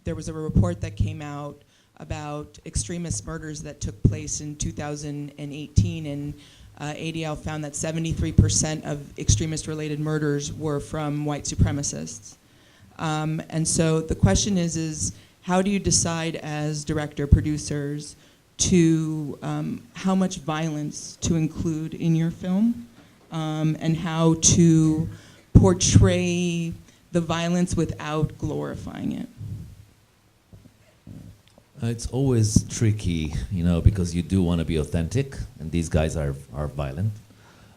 there was a report that came out about extremist murders that took place in 2018, and ADL found that 73% of extremist-related murders were from white supremacists. And so the question is how do you decide as director, producers, to how much violence to include in your film, and how to portray the violence without glorifying it? It's always tricky, because you do want to be authentic, and these guys are violent,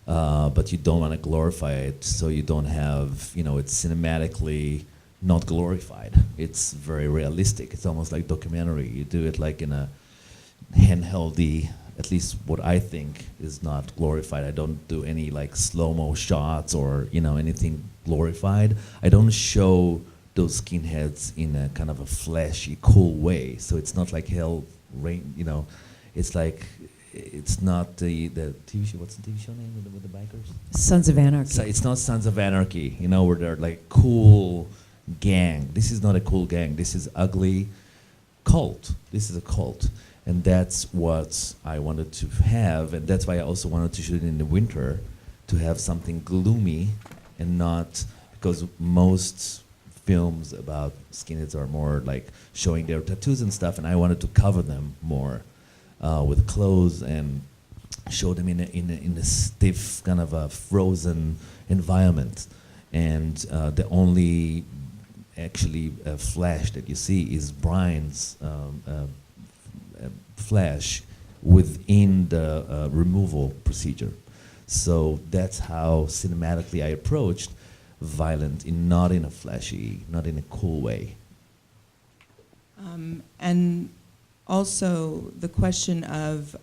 but you don't want to glorify it, so you don't have, it's cinematically not glorified. It's very realistic. It's almost like documentary. You do it like in a handheldy, at least what I think is not glorified. I don't do any like slow-mo shots or anything glorified. I don't show those skinheads in a kind of a flashy, cool way. So it's not like hell rain, it's like, it's not the TV show, what's the TV show name with the bikers? Sons of Anarchy. So it's not Sons of Anarchy, where they're like cool gang. This is not a cool gang. This is ugly cult. This is a cult. And that's what I wanted to have, and that's why I also wanted to shoot it in the winter, to have something gloomy and not, because most films about skinheads are more like showing their tattoos and stuff, and I wanted to cover them more with clothes and show them in a stiff, kind of a frozen environment. And the only actually flash that you see is Brian's flash within the removal procedure. So that's how cinematically I approached violent, not in a flashy, not in a cool way. And also the question of,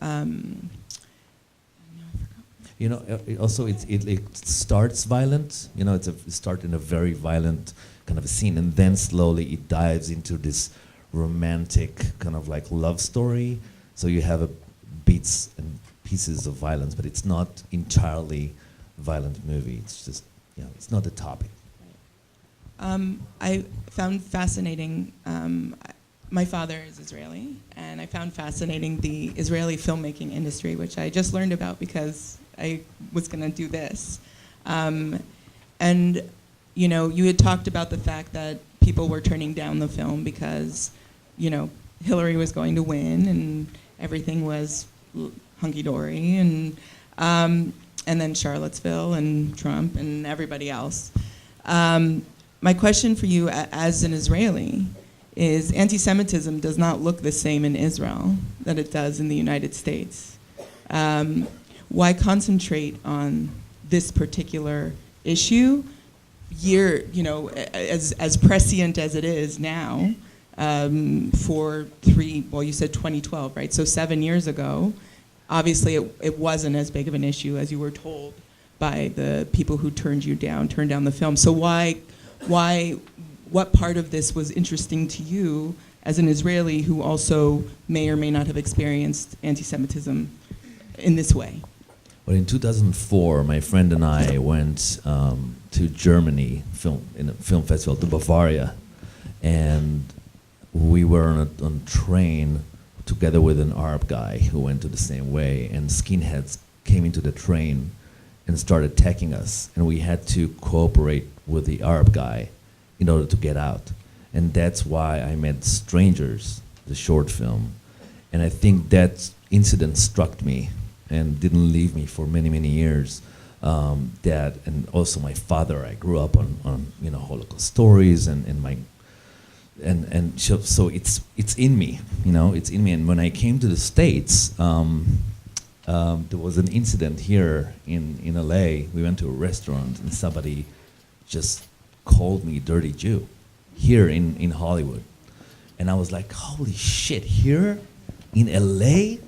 also it starts violent. It starts in a very violent kind of a scene, and then slowly it dives into this romantic kind of like love story. So you have bits and pieces of violence, but it's not entirely violent movie. It's just, it's not the topic. I found fascinating, my father is Israeli, and I found fascinating the Israeli filmmaking industry, which I just learned about because I was going to do this. And, you had talked about the fact that people were turning down the film because, Hillary was going to win and everything was hunky-dory, and then Charlottesville and Trump and everybody else. My question for you as an Israeli is, anti-Semitism does not look the same in Israel that it does in the United States. Why concentrate on this particular issue as prescient as it is now, for you said 2012, right? So 7 years ago, obviously it wasn't as big of an issue as you were told by the people who turned down the film. So what part of this was interesting to you as an Israeli who also may or may not have experienced anti-Semitism in this way? Well, in 2004, my friend and I went to Germany in a film festival, to Bavaria, and we were on a train together with an Arab guy who went to the same way, and skinheads came into the train and started attacking us, and we had to cooperate with the Arab guy in order to get out. And that's why I made Strangers, the short film. And I think that incident struck me and didn't leave me for many, many years. And also my father, I grew up on Holocaust stories, so it's in me, it's in me. And when I came to the States, there was an incident here in LA. We went to a restaurant and somebody just called me dirty Jew here in Hollywood. And I was like, holy shit, here in LA?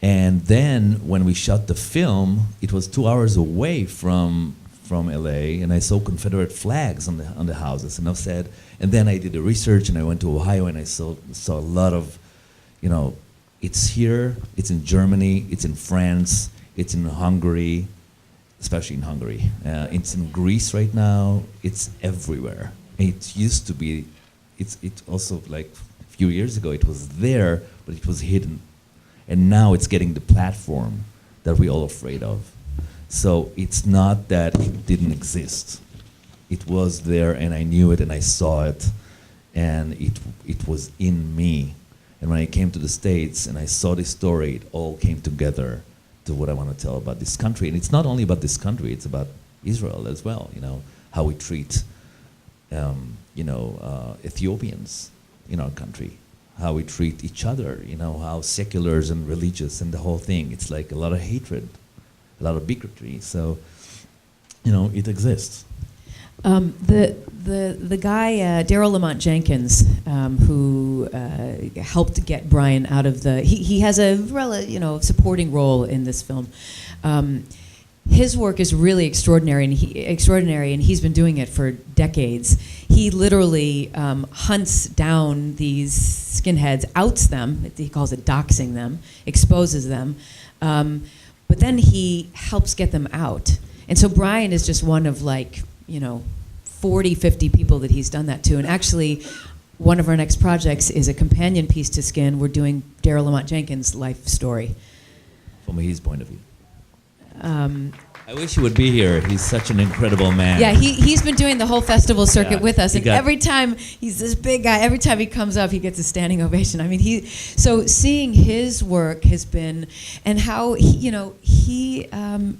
And then when we shot the film, it was 2 hours away from LA, and I saw Confederate flags on the houses, and I said, and then I did the research, and I went to Ohio, and I saw a lot of, it's here, it's in Germany, it's in France, it's in Hungary, especially in Hungary. It's in Greece right now. It's everywhere. It used to be it also like a few years ago it was there, but it was hidden, and now it's getting the platform that we're all afraid of. So it's not that it didn't exist. It was there, and I knew it, and I saw it, and it was in me. And when I came to the States and I saw this story, it all came together to what I want to tell about this country. And it's not only about this country; it's about Israel as well. You know, how we treat Ethiopians in our country, how we treat each other, you know, how seculars and religious and the whole thing. It's like a lot of hatred, a lot of bigotry. So, you know, it exists. The guy Daryl Jenkins, who helped get Brian out of the, he has a supporting role in this film. His work is really extraordinary, and he's been doing it for decades. He literally hunts down these skinheads, outs them, he calls it doxing them, exposes them, but then he helps get them out. And so Brian is just one of 40, 50 people that he's done that to. And actually, one of our next projects is a companion piece to Skin. We're doing Daryl Jenkins' life story. From his point of view. I wish he would be here. He's such an incredible man. Yeah, he's been doing the whole festival circuit with us, and got, every time he's this big guy, every time he comes up, he gets a standing ovation. I mean, so seeing his work has been, and how he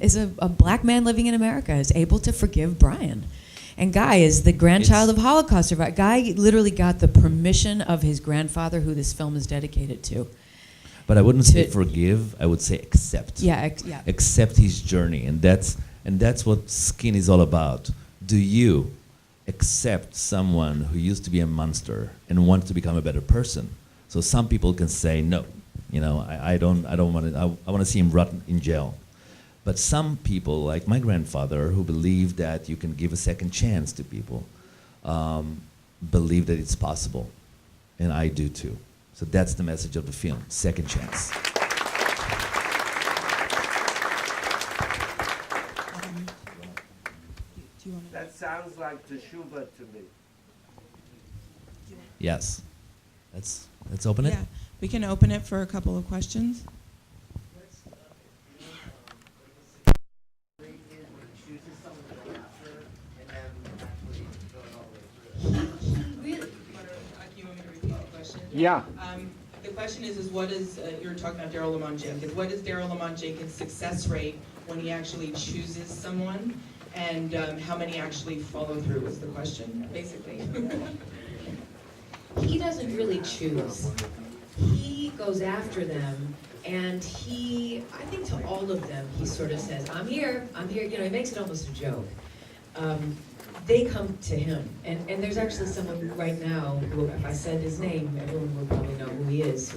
is a black man living in America, is able to forgive Brian. And Guy is the grandchild of Holocaust survivor. Guy literally got the permission of his grandfather, who this film is dedicated to. But I wouldn't say forgive. I would say accept. Yeah, Accept his journey, and that's what Skin is all about. Do you accept someone who used to be a monster and wants to become a better person? So some people can say no. You know, I don't want to. I want to see him rot in jail. But some people, like my grandfather, who believe that you can give a second chance to people, believe that it's possible, and I do too. So that's the message of the film, second chance. That sounds like teshuva to me. Yes. Let's open it. Yeah, we can open it for a couple of questions. Yeah. The question is what is, you were talking about Daryl Jenkins, what is Daryl Jenkins' success rate when he actually chooses someone, and how many actually follow through is the question, basically. He doesn't really choose. He goes after them, and I think to all of them, he sort of says, I'm here, he makes it almost a joke. They come to him, and there's actually someone right now who, if I said his name, everyone would probably know who he is,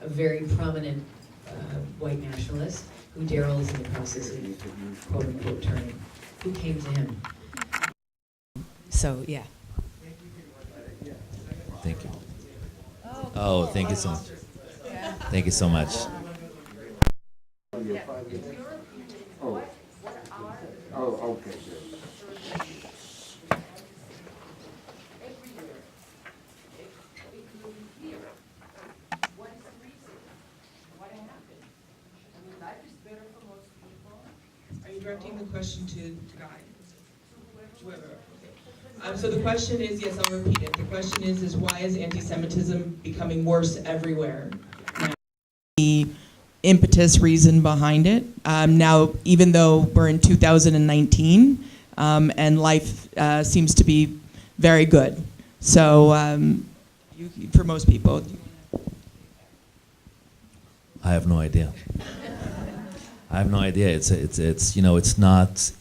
a very prominent white nationalist, who Daryl is in the process of quote unquote turning, who came to him. So yeah. Thank you. Oh, thank you so much. Thank you so much. Oh, okay. Are you directing the question to Guy? Whoever. Okay. So the question is, yes, I'll repeat it. The question is why is anti-Semitism becoming worse everywhere now? The impetus reason behind it. Now, even though we're in 2019 and life seems to be very good, so for most people. I have no idea. I have no idea. It's not.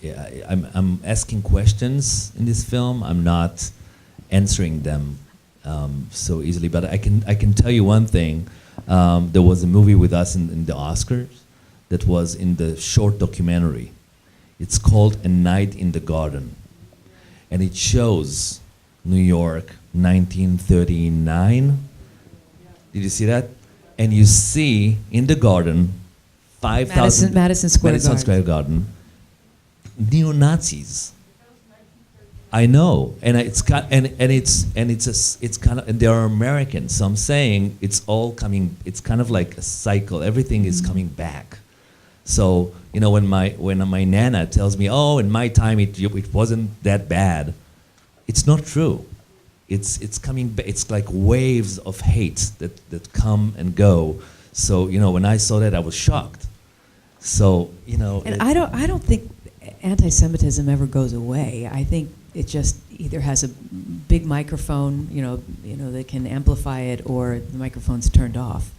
I'm asking questions in this film. I'm not answering them so easily. But I can tell you one thing. There was a movie with us in the Oscars that was in the short documentary. It's called A Night in the Garden, and it shows New York, 1939. Did you see that? And you see in the garden 5,000 Madison Square Garden. Garden, neo-Nazis. I know, and it's kind of, and they are American. So I'm saying it's all coming. It's kind of like a cycle. Everything is coming back. So you know, when my nana tells me, "Oh, in my time it wasn't that bad," it's not true. It's coming back. It's like waves of hate that come and go. So you know, when I saw that, I was shocked. So you know, And I don't think anti-Semitism ever goes away. I think it just either has a big microphone, you know, that can amplify it, or the microphone's turned off.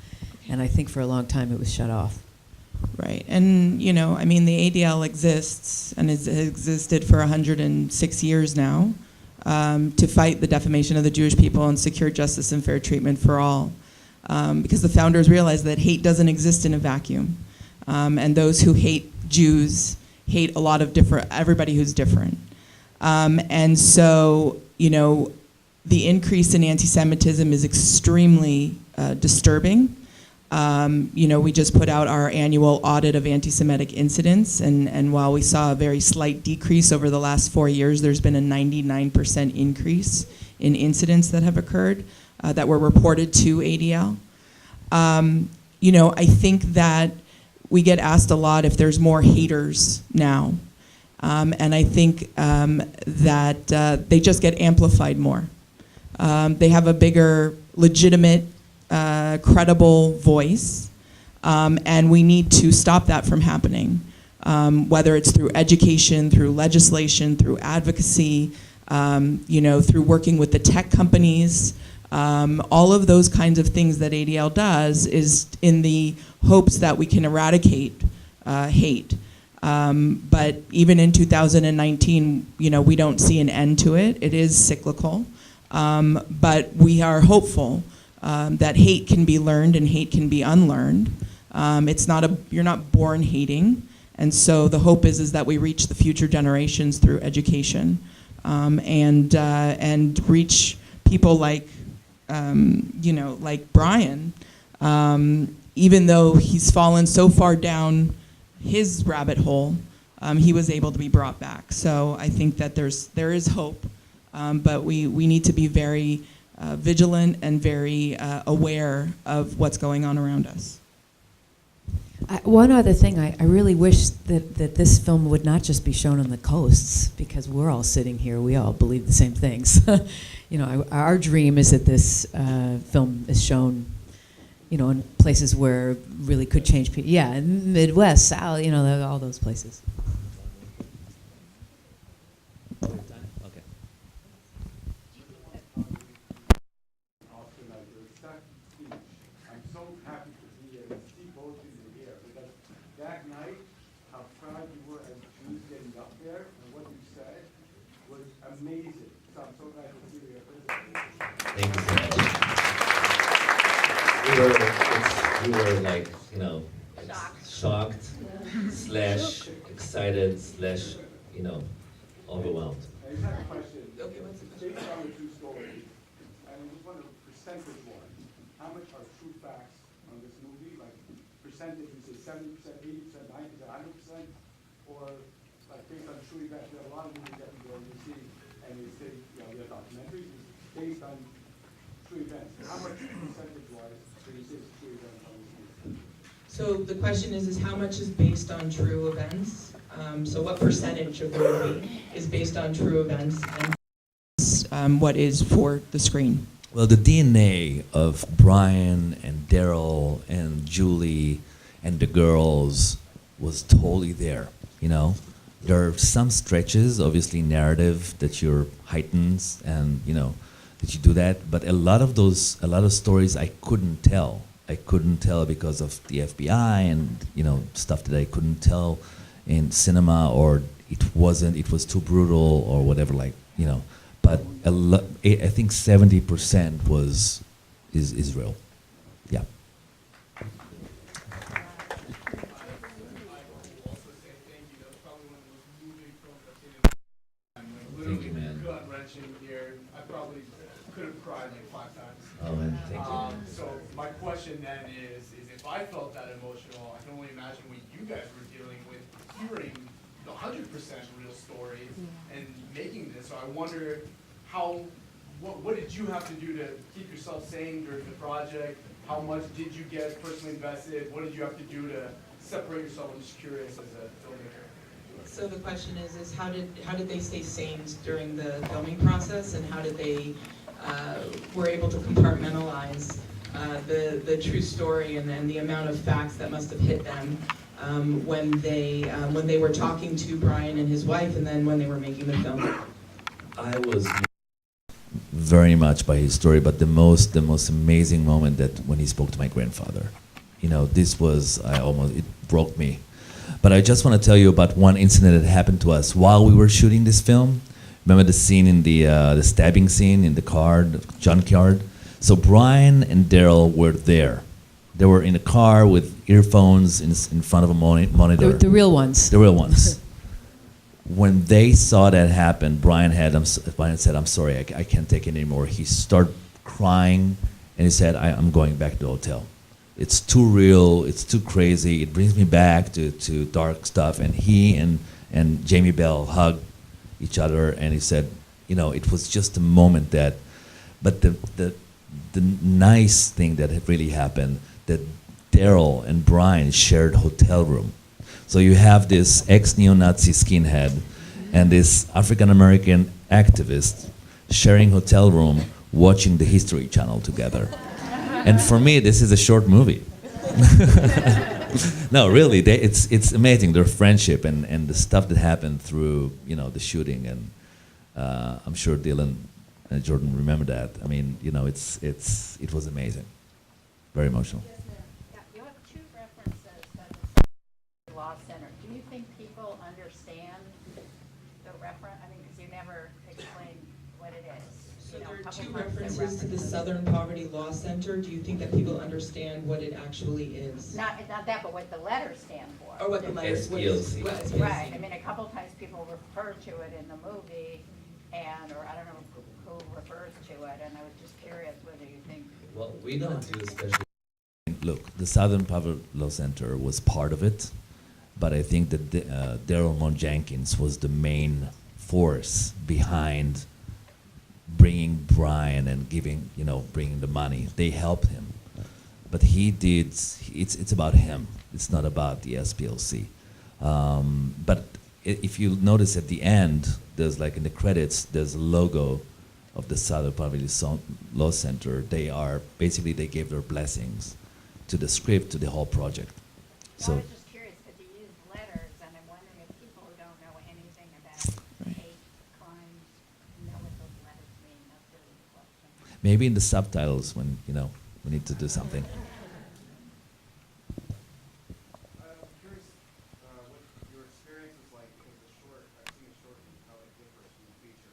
And I think for a long time it was shut off. Right, and you know, I mean, the ADL exists and has existed for 106 years now to fight the defamation of the Jewish people and secure justice and fair treatment for all. Because the founders realized that hate doesn't exist in a vacuum, and those who hate Jews hate a lot of everybody who's different. And so, you know, the increase in anti-Semitism is extremely disturbing. You know, we just put out our annual audit of anti-Semitic incidents, and while we saw a very slight decrease over the last 4 years, there's been a 99% increase in incidents that have occurred that were reported to ADL. You know, I think that we get asked a lot if there's more haters now. And I think that they just get amplified more. They have a bigger, legitimate, credible voice, and we need to stop that from happening, whether it's through education, through legislation, through advocacy, you know, through working with the tech companies. All of those kinds of things that ADL does is in the hopes that we can eradicate hate. But even in 2019, you know, we don't see an end to it. It is cyclical. But we are hopeful that hate can be learned and hate can be unlearned. You're not born hating. And so the hope is that we reach the future generations through education and reach people like, you know, like Brian, even though he's fallen so far down his rabbit hole, he was able to be brought back. So I think that there is hope, but we need to be very vigilant and very aware of what's going on around us. One other thing, I really wish that this film would not just be shown on the coasts, because we're all sitting here, we all believe the same things. You know, our dream is that this film is shown, you know, in places where really could change people. Yeah, in Midwest, South, you know, all those places. Okay. I'm so happy to be here and see both of you here, because that night, how proud you were as Jews getting up there, and what you said was amazing. So I'm so glad to see you here. Thank you so much. We were like, you know, shocked, slash excited, slash, you know, overwhelmed. I just have a question. Based on the true story, and I just want a percentage-wise, how much are true facts on this movie? Like percentage, you say 70%, 80%, 90%, 100%, or like based on true events? There are a lot of movies that we go and you see, and they say, you know, they're documentaries based on true events. How much percentage-wise do you say is true events on this movie? So the question is how much is based on true events? So what percentage of the movie is based on true events, and what is for the screen? Well, the DNA of Brian and Daryl and Julie and the girls was totally there, you know. There are some stretches, obviously narrative, that you're heightens and, you know, that you do that, but a lot of stories I couldn't tell. I couldn't tell because of the FBI and, you know, stuff that I couldn't tell in cinema, or it was too brutal or whatever, like, you know. But I think 70% is Israel. Yeah. Thank you, man. Gut-wrenching here. I probably could have cried like 5 times. Oh, man, thank you. So my question then is if I felt that emotional, I can only imagine what you guys were dealing with, hearing 100% real story and making this. So I wonder what did you have to do to keep yourself sane during the project? How much did you get personally invested? What did you have to do to separate yourself? I'm just curious as a filmmaker. So the question is how did they stay sane during the filming process, and how did they were able to compartmentalize the true story and the amount of facts that must have hit them when they were talking to Brian and his wife, and then when they were making the film? I was very much by his story, but the most amazing moment that when he spoke to my grandfather, this was it broke me. But I just want to tell you about one incident that happened to us while we were shooting this film. Remember the scene in the stabbing scene in the car, the junkyard? So Brian and Daryl were there. They were in a car with earphones in front of a monitor. The real ones. The real ones. When they saw that happen, Brian said, "I'm sorry, I can't take it anymore." He started crying, and he said, "I'm going back to the hotel. It's too real. It's too crazy. It brings me back to dark stuff." And he and Jamie Bell hugged each other, and he said, it was just a moment that, but the nice thing that had really happened, that Daryl and Brian shared hotel room. So you have this ex-neo-Nazi skinhead and this African-American activist sharing hotel room, watching the History Channel together. And for me, this is a short movie. No, really, it's amazing, their friendship and the stuff that happened through the shooting. And I'm sure Dylan and Jordan remember that. I mean, it was amazing, very emotional. Yes, ma'am. Yeah, you have two references that the Law Center. Do you think people understand the reference? I mean, because you never explain what it is. So You know, there a are couple two times they references to the reference it. Southern Poverty Law Center. Do you think that people understand what it actually is? Not that, but what the letters stand for. Or what the letters, what is, SPLC. what SPLC. Right, I mean, a couple times people refer to it in the movie, or I don't know who refers to it, and I was just curious whether you think. Well, we don't do special. Look, the Southern Poverty Law Center was part of it, but I think that Daryl Jenkins was the main force behind bringing Brian and bringing the money. They helped him, but he did. It's about him. It's not about the SPLC. But if you notice at the end, there's like in the credits, there's a logo of the Southern Poverty Law Center. They gave their blessings to the script, to the whole project. So I was just curious, because you use letters, and I'm wondering if people who don't know anything about hate crimes know what those letters mean. That's really the question. Maybe in the subtitles when we need to do something. I'm curious what your experience is like with the short. I've seen the short and how it differs from the feature.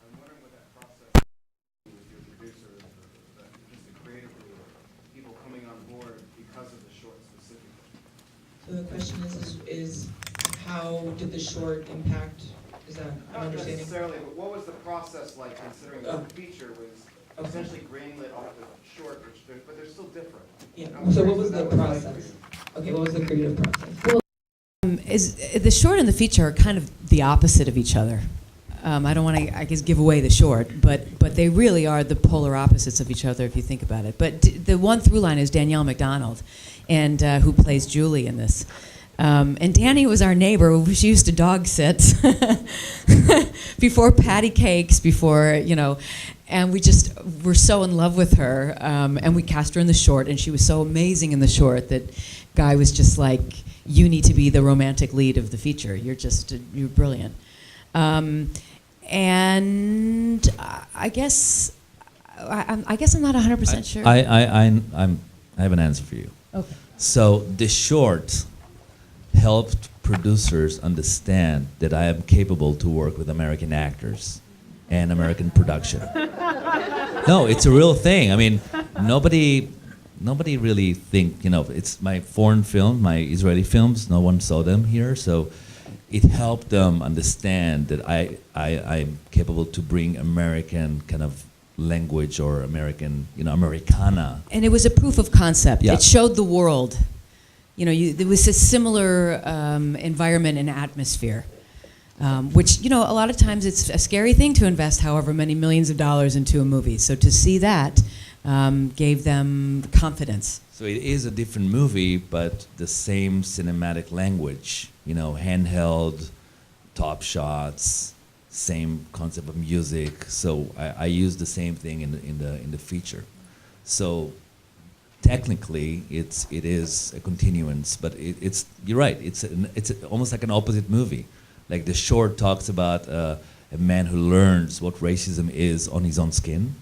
I'm wondering what that process is with your producers, or just the creatively, or people coming on board because of the short specifically. So the question is how did the short impact, is that, I'm Not understanding? necessarily, but what was the process like, considering Oh. the feature was Okay. essentially greenlit off the short, but they're still different. Yeah, I'm so what curious was the what that like for process? you. Okay, what was the creative process? Is the short and the feature are kind of the opposite of each other. I don't want to, I guess, give away the short, but they really are the polar opposites of each other if you think about it. But the one through line is Danielle McDonald, and who plays Julie in this. And Danny was our neighbor. She used to dog sit before patty cakes, and we just were so in love with her. And we cast her in the short, and she was so amazing in the short that Guy was just like, "You need to be the romantic lead of the feature. You're brilliant." And I guess I'm not 100% sure. I have an answer for you. Okay. So the short helped producers understand that I am capable to work with American actors and American production. No, it's a real thing. I mean, nobody really it's my foreign film, my Israeli films, no one saw them here, so it helped them understand that I'm capable to bring American kind of language or American, Americana. And it was a proof of concept. Yeah. It showed the world, there was a similar environment and atmosphere, which, a lot of times it's a scary thing to invest however many millions of dollars into a movie. So to see that gave them confidence. So it is a different movie, but the same cinematic language, handheld, top shots, same concept of music. So I use the same thing in the feature. So technically, it is a continuance, but you're right. It's almost like an opposite movie. Like the short talks about a man who learns what racism is on his own skin,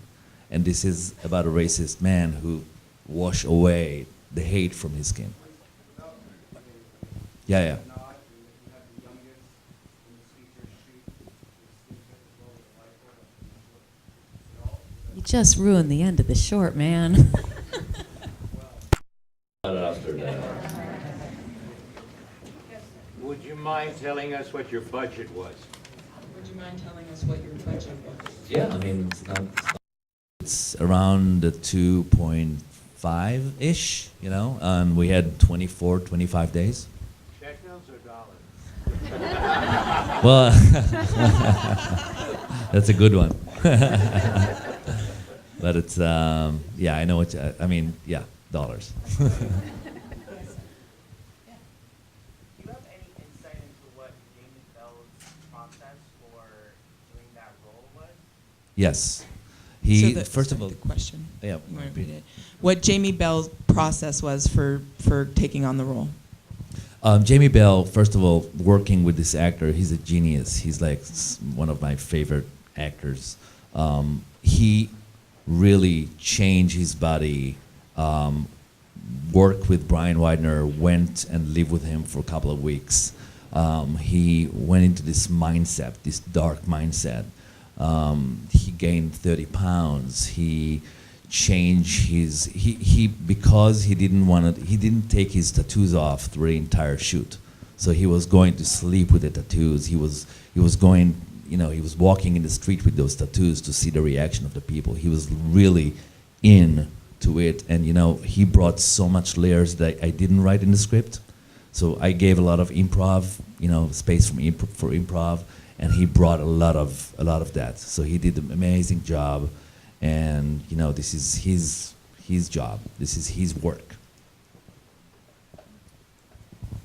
and this is about a racist man who wash away the hate from his skin. Yeah. You just ruined the end of the short, man. Would you mind telling us what your budget was? Would you mind telling us what your budget was? Yeah, I mean, it's around the 2.5-ish, and we had 25 days. Shekels or dollars? Well, that's a good one. But it's, I know what, dollars. Do you have any insight into what Jamie Bell's process for doing that role was? Yes. First of all, the question. Yeah. You want to repeat it? What Jamie Bell's process was for taking on the role? Jamie Bell, first of all, working with this actor, he's a genius. He's like one of my favorite actors. He really changed his body, worked with Brian Widener, went and lived with him for a couple of weeks. He went into this mindset, this dark mindset. He gained 30 pounds. He changed because he didn't take his tattoos off through the entire shoot. So he was going to sleep with the tattoos. He was going, he was walking in the street with those tattoos to see the reaction of the people. He was really into it, and he brought so much layers that I didn't write in the script. So I gave a lot of improv, space for improv, and he brought a lot of that. So he did an amazing job, and this is his job. This is his work.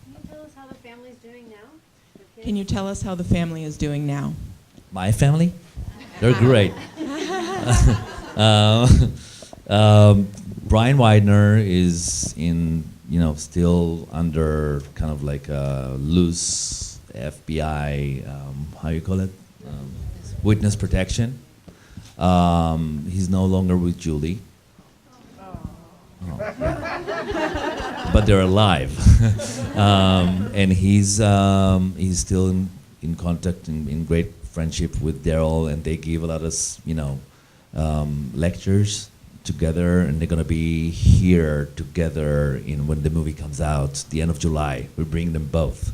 Can you tell us how the family's doing now? The kids? Can you tell us how the family is doing now? My family, they're great. Brian Widener is still under kind of like a loose FBI, how you call it? Witness protection. He's no longer with Julie. Oh. But they're alive. And he's still in contact, in great friendship with Daryl, and they give a lot of, lectures together, and they're gonna be here together when the movie comes out, the end of July. We bring them both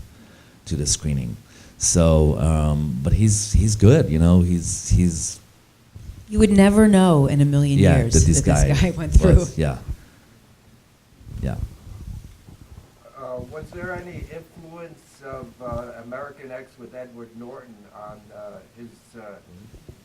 to the screening. So, but he's good, he's. You would never know in a million years that this guy went through. Yeah. Was there any influence of American X with Edward Norton on his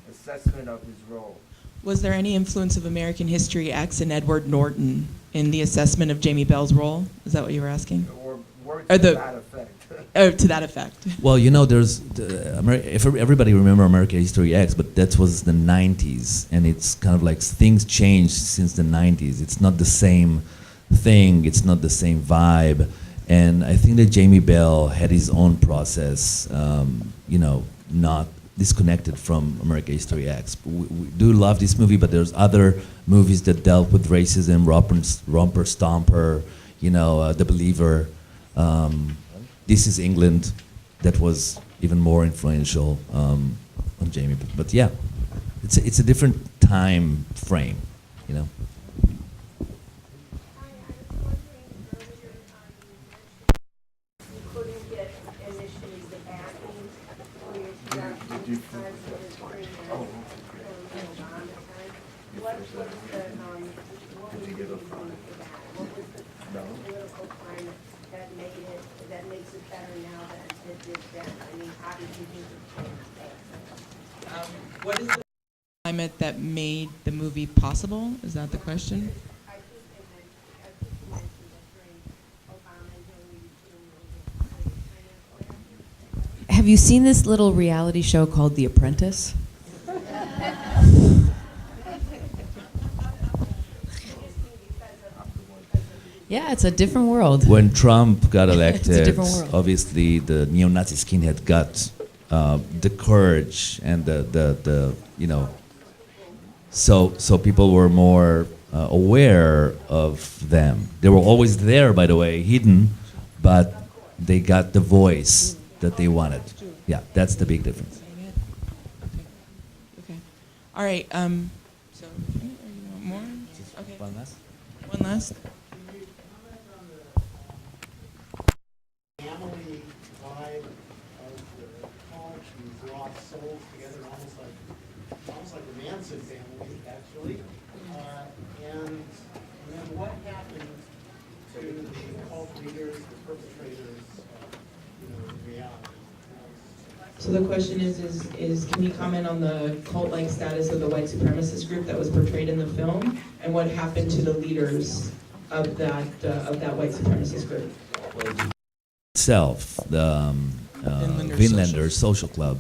assessment of his role? Was there any influence of American History X and Edward Norton in the assessment of Jamie Bell's role? Is that what you were asking? Or words Or to the- that effect? Oh, to that effect. Well, there's if everybody remember American History X, but that was the 90s, and it's kind of like things changed since the 90s. It's not the same thing. It's not the same vibe. And I think that Jamie Bell had his own process, not disconnected from American History X. We do love this movie, but there's other movies that dealt with racism, Romper Stomper, The Believer. This is England, that was even more influential on Jamie. But yeah, it's a different time frame, Hi, I was wondering earlier, you couldn't get initially the backing for your production because it was during the Obama time. What was the, what was the reason for that? What was the political climate that made it, that makes it better now than it did then? I mean, how did you think it changed? What is the climate that made the movie possible? Is that the question? I think you mentioned that during Obama and Hillary, kind of. Have you seen this little reality show called The Apprentice? Yeah, it's a different world. When Trump got It's a elected, different world. obviously the neo-Nazi skinhead got the courage and the you know, so people were more aware of them. They were always there, by the way, hidden, but they got the voice that they wanted. Yeah, that's the big difference. Okay. All right. So, you want more? Okay. One last? One last. Family vibe of the college, these lost souls together, almost like a Manson family, actually. And then what happened to the cult leaders, the perpetrators, in reality? So the question is can you comment on the cult-like status of the white supremacist group that was portrayed in the film, and what happened to the leaders of that white supremacist group? Itself, the Vinlander Social Club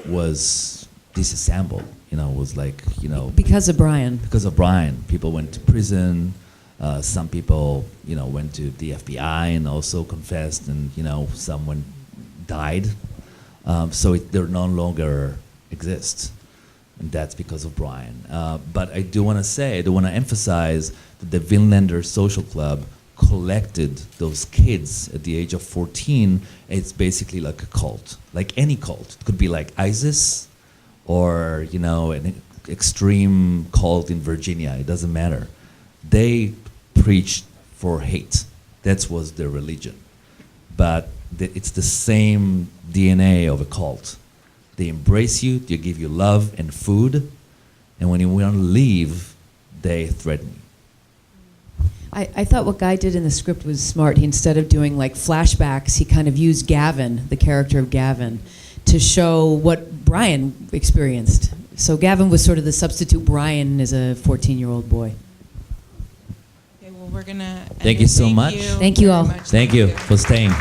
was disassembled. You know, was like, you know, Because of Brian. because of Brian, people went to prison. Some people, you know, went to the FBI and also confessed, and you know, someone died. So they no longer exist, and that's because of Brian. But I do want to emphasize that the Vinlander Social Club collected those kids at the age of 14. It's basically like a cult, like any cult. It could be like ISIS, or you know, an extreme cult in Virginia. It doesn't matter. They preached for hate. That was their religion. But it's the same DNA of a cult. They embrace you, they give you love and food, and when you want to leave, they threaten you. I thought what Guy did in the script was smart. He, instead of doing like flashbacks, he kind of used Gavin, the character of Gavin, to show what Brian experienced. So Gavin was sort of the substitute Brian as a 14-year-old boy. Okay, well, we're gonna. Thank you so much. Thank you very all. much. Thank you for staying.